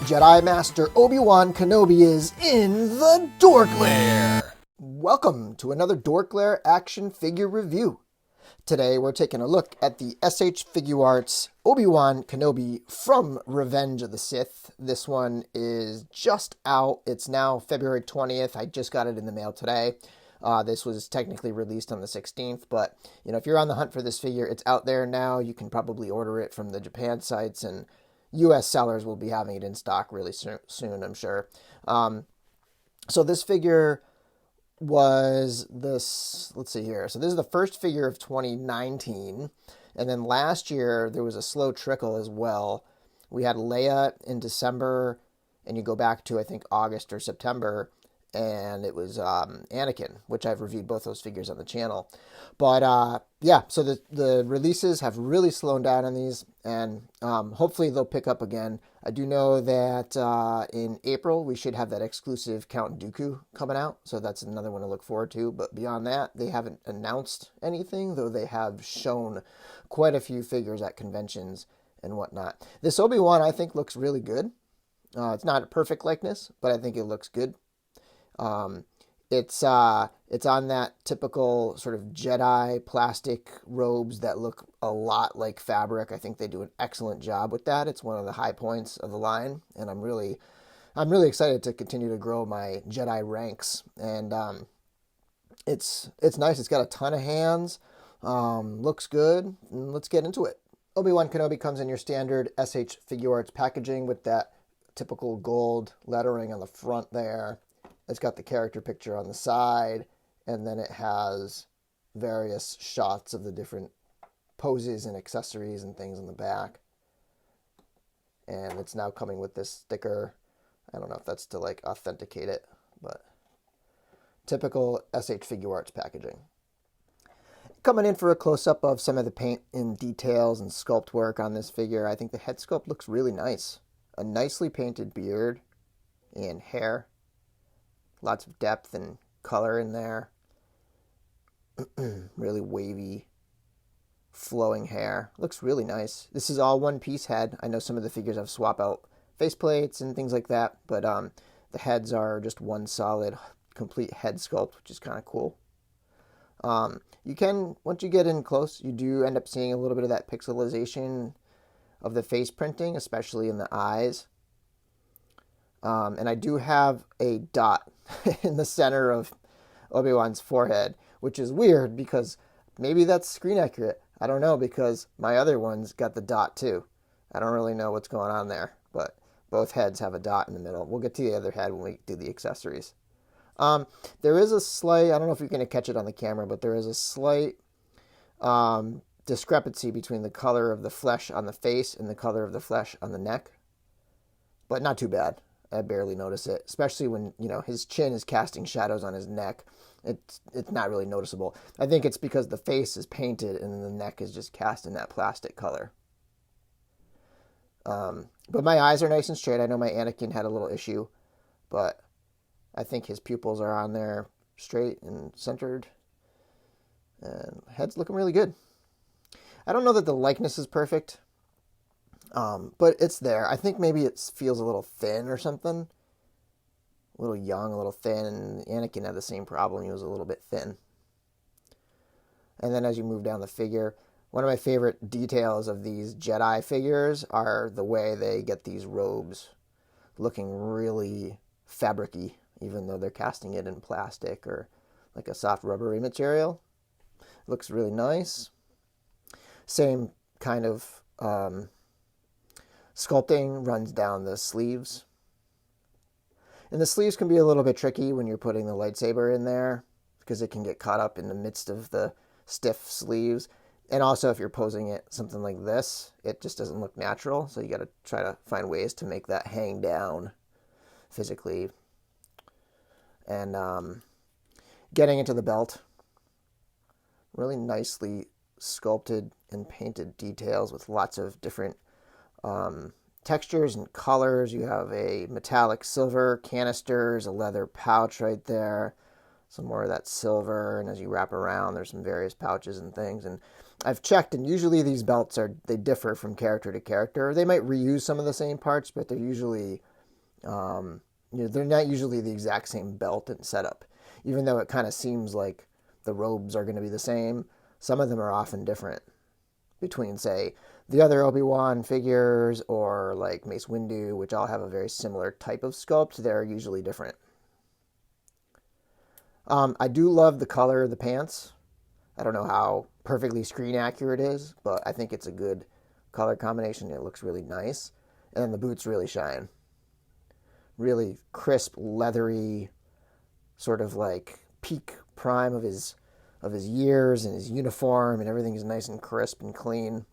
Jedi Master Obi-Wan Kenobi is in the DorkLair. Welcome to another DorkLair action figure review. Today we're taking a look at the SH Figuarts Obi-Wan Kenobi from Revenge of the Sith. This one is just out. It's now February 20th. I just got it in the mail today. This was technically released on the 16th, but if you're on the hunt for this figure, it's out there now. You can probably order it from the Japan sites, and U.S. sellers will be having it in stock really soon, I'm sure. So this figure was this, let's see here. So this is the first figure of 2019. And then last year, there was a slow trickle as well. We had Leia in December, and you go back to, I think, August or September, and it was Anakin, which I've reviewed both those figures on the channel. But yeah, so the releases have really slowed down on these, and hopefully they'll pick up again. I do know that in April we should have that exclusive Count Dooku coming out, so that's another one to look forward to. But beyond that, they haven't announced anything, though they have shown quite a few figures at conventions and whatnot. This Obi-Wan, I think, looks really good. It's not a perfect likeness, but I think it looks good. It's on that typical sort of Jedi plastic robes that look a lot like fabric. I think they do an excellent job with that. It's one of the high points of the line, and I'm really excited to continue to grow my Jedi ranks. And it's nice. It's got a ton of hands. Looks good. And let's get into it. Obi-Wan Kenobi comes in your standard SH Figuarts packaging with that typical gold lettering on the front there. It's got the character picture on the side, and then it has various shots of the different poses and accessories and things in the back. And it's now coming with this sticker. I don't know if that's to like authenticate it, but typical SH Figuarts packaging. Coming in for a close-up of some of the paint and details and sculpt work on this figure. I think the head sculpt looks really nice. A nicely painted beard and hair. Lots of depth and color in there. Really wavy, flowing hair. Looks really nice. This is all one-piece head. I know some of the figures have swap out faceplates and things like that, but the heads are just one solid, complete head sculpt, which is kind of cool. You can, once you get in close, you do end up seeing a little bit of that pixelization of the face printing, especially in the eyes. And I do have a dot in the center of Obi-Wan's forehead, which is weird because maybe that's screen accurate. I don't know, because my other one's got the dot too. I don't really know what's going on there, but both heads have a dot in the middle. We'll get to the other head when we do the accessories. There is a slight, I don't know if you're going to catch it on the camera, but there is a slight discrepancy between the color of the flesh on the face and the color of the flesh on the neck, but not too bad. I barely notice it, especially when, his chin is casting shadows on his neck. It's not really noticeable. I think it's because the face is painted and the neck is just cast in that plastic color. But my eyes are nice and straight. I know my Anakin had a little issue, but I think his pupils are on there straight and centered. And head's looking really good. I don't know that the likeness is perfect. But it's there. I think maybe it feels a little thin or something. A little young, a little thin. And Anakin had the same problem. He was a little bit thin. And then as you move down the figure, one of my favorite details of these Jedi figures are the way they get these robes looking really fabric-y, even though they're casting it in plastic or like a soft rubbery material. Looks really nice. Same kind of sculpting runs down the sleeves. And the sleeves can be a little bit tricky when you're putting the lightsaber in there because it can get caught up in the midst of the stiff sleeves. And also if you're posing it something like this, it just doesn't look natural. So you got to try to find ways to make that hang down physically. And getting into the belt, really nicely sculpted and painted details with lots of different textures and colors. You have a metallic silver canisters, a leather pouch right there, some more of that silver, and as you wrap around, there's some various pouches and things. And I've checked, and usually these belts they differ from character to character. They might reuse some of the same parts, but they're usually They're not usually the exact same belt and setup, even though it kind of seems like the robes are going to be the same. Some of them are often different between, say, the other Obi-Wan figures or like Mace Windu, which all have a very similar type of sculpt. They're usually different. I do love the color of the pants. I don't know how perfectly screen accurate it is, but I think it's a good color combination. It looks really nice. And then the boots really shine. Really crisp, leathery, sort of like peak prime of his years, and his uniform, and everything is nice and crisp and clean.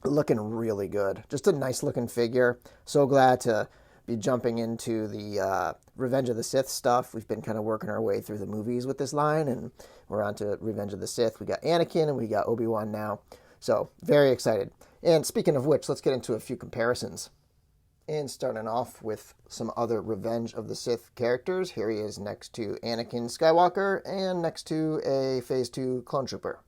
Looking really good. Just a nice looking figure. So glad to be jumping into the Revenge of the Sith stuff. We've been kind of working our way through the movies with this line, and we're on to Revenge of the Sith. We got Anakin and we got Obi-Wan now. So very excited. And speaking of which, let's get into a few comparisons. And starting off with some other Revenge of the Sith characters. Here he is next to Anakin Skywalker and next to a Phase 2 clone trooper.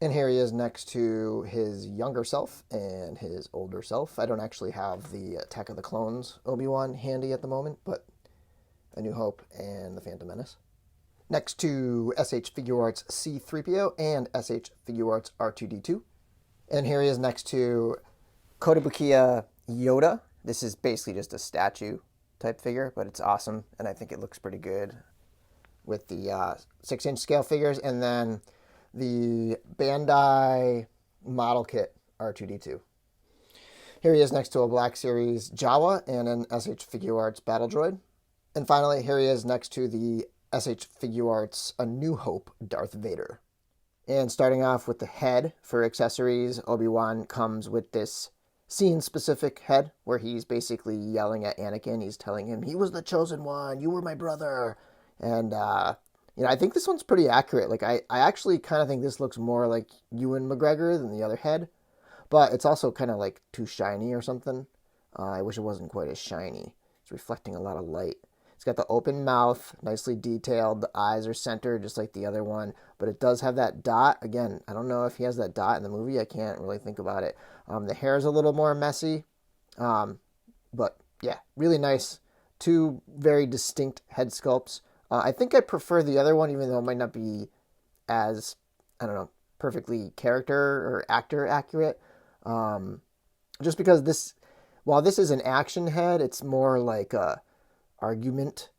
And here he is next to his younger self and his older self. I don't actually have the Attack of the Clones Obi-Wan handy at the moment, but A New Hope and The Phantom Menace. Next to SH Figuarts C-3PO and SH Figuarts R2-D2. And here he is next to Kotobukiya Yoda. This is basically just a statue type figure, but it's awesome, and I think it looks pretty good with the 6-inch scale figures. And then the Bandai model kit R2-D2. Here he is next to a Black Series Jawa and an SH Figuarts Battle Droid. And finally, here he is next to the SH Figuarts A New Hope Darth Vader. And starting off with the head for accessories, Obi-Wan comes with this scene-specific head where he's basically yelling at Anakin. He's telling him, "He was the chosen one, you were my brother." And, I think this one's pretty accurate. Like, I actually kind of think this looks more like Ewan McGregor than the other head. But it's also kind of like too shiny or something. I wish it wasn't quite as shiny. It's reflecting a lot of light. It's got the open mouth, nicely detailed. The eyes are centered just like the other one. But it does have that dot. Again, I don't know if he has that dot in the movie. I can't really think about it. The hair is a little more messy. But, yeah, really nice. Two very distinct head sculpts. I think I prefer the other one, even though it might not be as, perfectly character or actor accurate. Just because while this is an action head, it's more like a argument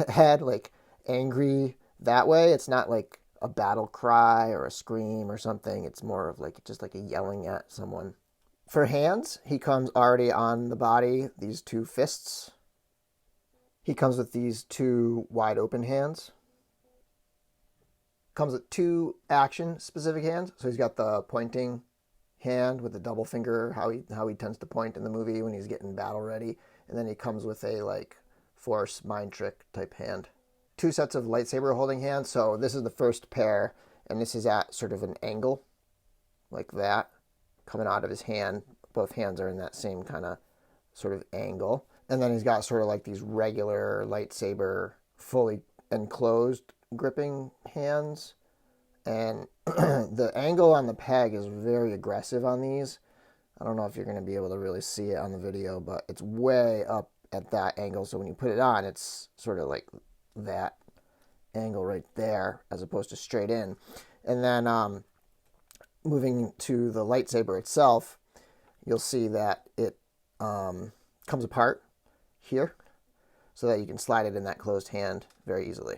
head, like angry that way. It's not like a battle cry or a scream or something. It's more of like just like a yelling at someone. For hands, he comes already on the body, these two fists. He comes with these two wide open hands. Comes with two action-specific hands. So he's got the pointing hand with the double finger, how he tends to point in the movie when he's getting battle ready. And then he comes with a like force mind trick type hand. Two sets of lightsaber holding hands. So this is the first pair, and this is at sort of an angle, like that, coming out of his hand. Both hands are in that same kind of sort of angle. And then he's got sort of like these regular lightsaber, fully enclosed gripping hands. And the angle on the peg is very aggressive on these. I don't know if you're going to be able to really see it on the video, but it's way up at that angle. So when you put it on, it's sort of like that angle right there, as opposed to straight in. And then moving to the lightsaber itself, you'll see that it comes apart here so that you can slide it in that closed hand very easily.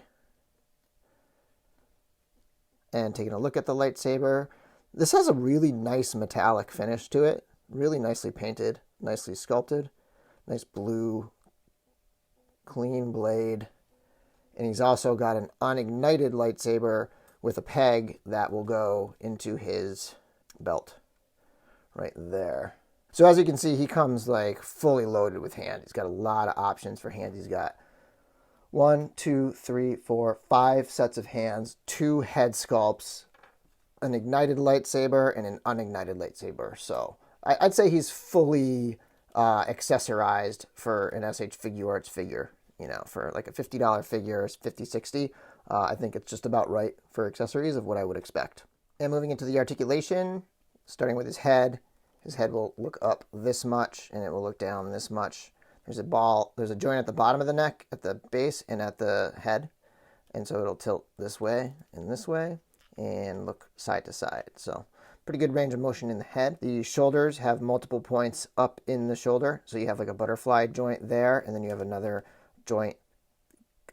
And taking a look at the lightsaber, this has a really nice metallic finish to it. Really nicely painted, nicely sculpted. Nice blue, clean blade. And he's also got an unignited lightsaber with a peg that will go into his belt right there. So as you can see, he comes like fully loaded with hand. He's got a lot of options for hands. He's got 1, 2, 3, 4, 5 sets of hands, 2 head sculpts, an ignited lightsaber, and an unignited lightsaber. So I'd say he's fully accessorized for an SH Figuarts figure. For like a $50 figure, 50, 60. I think it's just about right for accessories of what I would expect. And moving into the articulation, starting with his head will look up this much, and it will look down this much. There's a joint at the bottom of the neck, at the base, and at the head. And so it'll tilt this way, and look side to side. So pretty good range of motion in the head. The shoulders have multiple points up in the shoulder. So you have like a butterfly joint there, and then you have another joint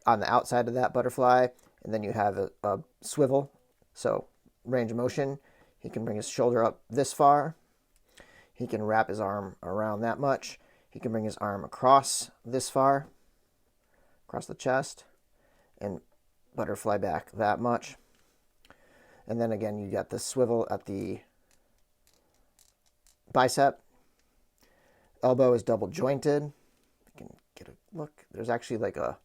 on the outside of that butterfly, and then you have a swivel. So range of motion, he can bring his shoulder up this far. He can wrap his arm around that much. He can bring his arm across this far, across the chest, and butterfly back that much. And then again, you got the swivel at the bicep. Elbow is double jointed. You can get a look. There's actually like a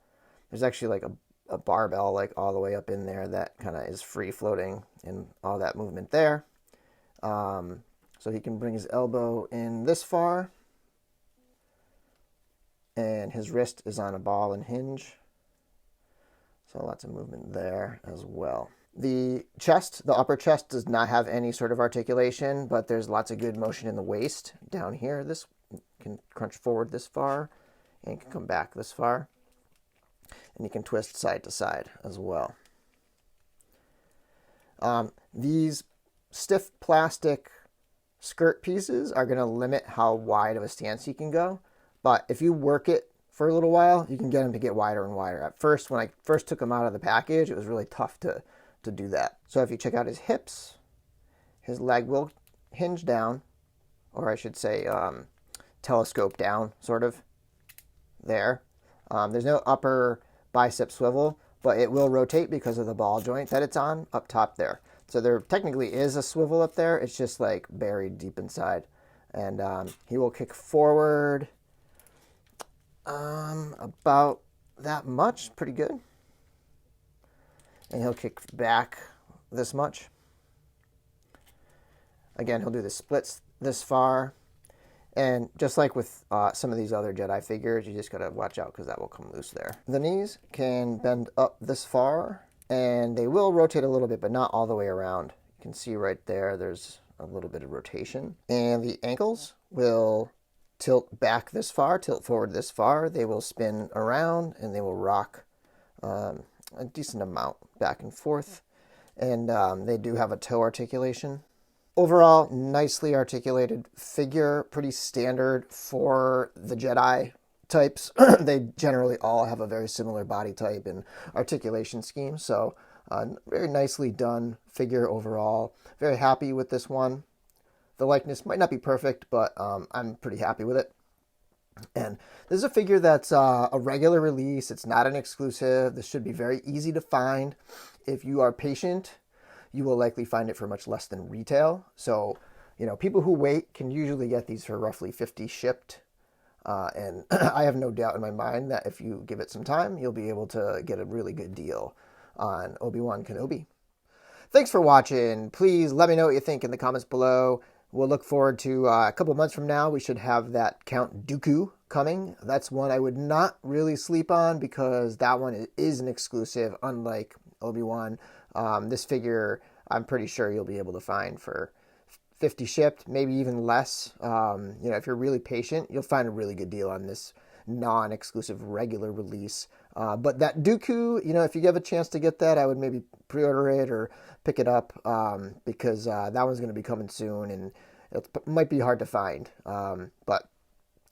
barbell like all the way up in there that kind of is free floating and all that movement there. So he can bring his elbow in this far, and his wrist is on a ball and hinge. So lots of movement there as well. The chest, the upper chest, does not have any sort of articulation, but there's lots of good motion in the waist down here. This can crunch forward this far and can come back this far. And you can twist side to side as well. These stiff plastic skirt pieces are going to limit how wide of a stance you can go. But if you work it for a little while, you can get them to get wider and wider. At first, when I first took them out of the package, it was really tough to do that. So if you check out his hips, his leg will hinge down, or I should say telescope down, sort of, there. There's no upper bicep swivel, but it will rotate because of the ball joint that it's on up top there. So there technically is a swivel up there. It's just like buried deep inside. And he will kick forward about that much, pretty good. And he'll kick back this much. Again, he'll do the splits this far. And just like with some of these other Jedi figures, you just got to watch out because that will come loose there. The knees can bend up this far, and they will rotate a little bit, but not all the way around. You can see right there, there's a little bit of rotation. And the ankles will tilt back this far, tilt forward this far. They will spin around, and they will rock a decent amount back and forth. And they do have a toe articulation. Overall, nicely articulated figure, pretty standard for the Jedi types. They generally all have a very similar body type and articulation scheme, so very nicely done figure overall. Very happy with this one. The likeness might not be perfect, but I'm pretty happy with it. And this is a figure that's a regular release. It's not an exclusive. This should be very easy to find. If you are patient, you will likely find it for much less than retail. So, people who wait can usually get these for roughly $50 shipped. And I have no doubt in my mind that if you give it some time, you'll be able to get a really good deal on Obi-Wan Kenobi. Thanks for watching. Please let me know what you think in the comments below. We'll look forward to a couple months from now. We should have that Count Dooku coming. That's one I would not really sleep on because that one is an exclusive, unlike Obi-Wan. This figure, I'm pretty sure you'll be able to find for $50 shipped, maybe even less. If you're really patient, you'll find a really good deal on this non-exclusive regular release. But that Dooku, if you have a chance to get that, I would maybe pre-order it or pick it up because that one's going to be coming soon and it might be hard to find. But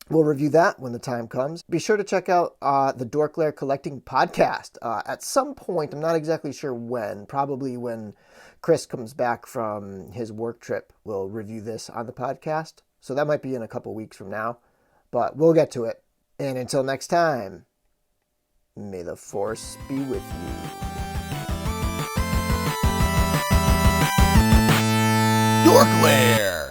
we'll review that when the time comes. Be sure to check out the DorkLair Collecting Podcast. At some point, I'm not exactly sure when, probably when Chris comes back from his work trip, we'll review this on the podcast. So that might be in a couple weeks from now, but we'll get to it. And until next time, may the Force be with you. DorkLair!